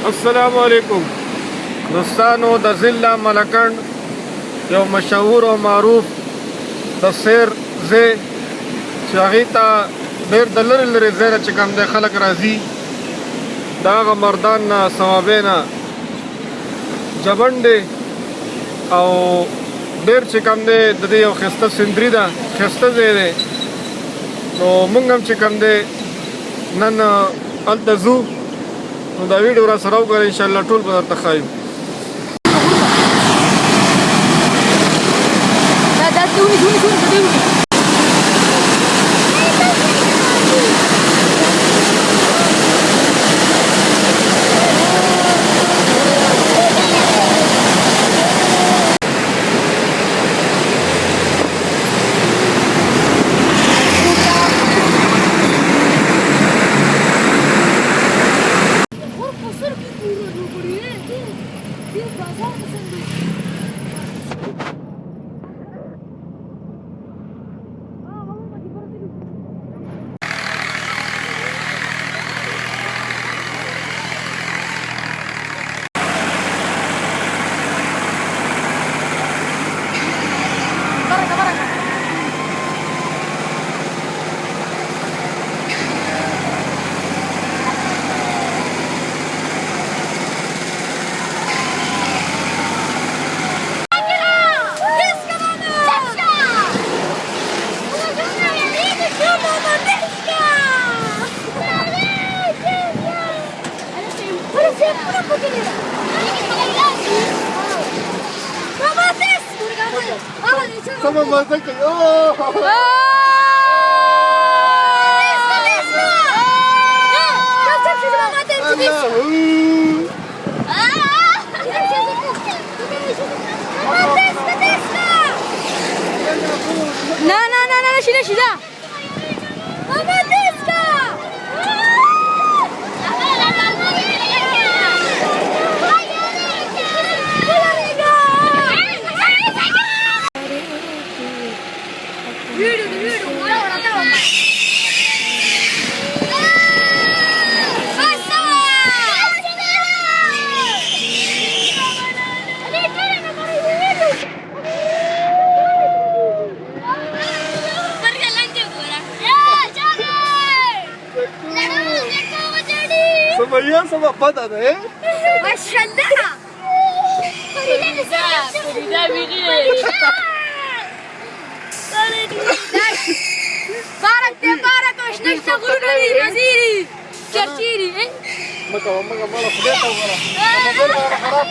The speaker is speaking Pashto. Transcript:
السلام علیکم دوستانو. د ضلع ملکنډ یو مشهور او معروف د سیر ځای چې هغې ته ډېر د لرې لرې ځای نه چې کوم دی خلک راځي، د هغه مردان نه صوابۍ نه جبن دی او ډېر چې کوم دی د دې یو ښایسته سندري ده، ښایسته ځای دی. نو موږ هم چې کوم دی نن هلته ځو، نو دا ویډیو را سره وګورئ، انشاءالله ټول به درته ښایو. Sama masa kayak Na, shida. Mama Disco! Semuanya sama pada deh. Maşallah. Farida biri. Barak hoşneşte gururları maziri. Çerçiri. Maka malah sudah tahu malah. Sama bela harap.